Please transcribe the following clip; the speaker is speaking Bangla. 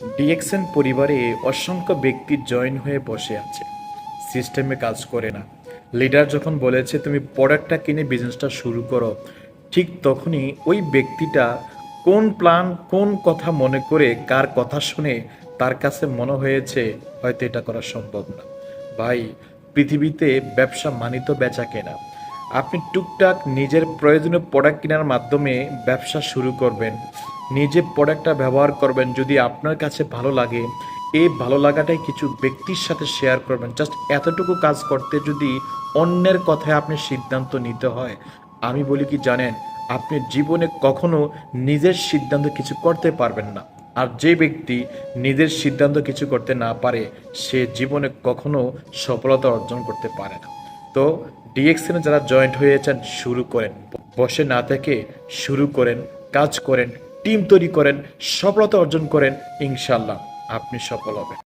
ডিএক্সএন পরিবারে অসংখ্য ব্যক্তি জয়েন হয়ে বসে আছে, সিস্টেমে কাজ করে না। লিডার যখন বলেছে তুমি প্রোডাক্টটা কিনে বিজনেসটা শুরু করো, ঠিক তখনই ওই ব্যক্তিটা কোন প্ল্যান কোন কথা মনে করে কার কথা শুনে তার কাছে মনে হয়েছে হয়তো এটা করা সম্ভব না। ভাই, পৃথিবীতে ব্যবসা মানিত বেচা কেনা। আপনি টুকটাক নিজের প্রয়োজনীয় প্রোডাক্ট কেনার মাধ্যমে ব্যবসা শুরু করবেন, নিজে প্রোডাক্টটা ব্যবহার করবেন, যদি আপনার কাছে ভালো লাগে এই ভালো লাগাটাই কিছু ব্যক্তির সাথে শেয়ার করবেন। জাস্ট এতটুকু কাজ করতে যদি অন্যের কথায় আপনি সিদ্ধান্ত নিতে হয়, আমি বলি কি জানেন, আপনি জীবনে কখনো নিজের সিদ্ধান্ত কিছু করতে পারবেন না। আর যে ব্যক্তি নিজের সিদ্ধান্ত কিছু করতে না পারে সে জীবনে কখনো সফলতা অর্জন করতে পারে না। তো ডিএক্সএনে যারা জয়েন্ট হয়েছেন শুরু করেন, বসে না থেকে শুরু করেন, কাজ করেন, টিম তৈরি করেন, সফলতা অর্জন করেন, ইনশাল্লাহ আপনি সফল হবেন।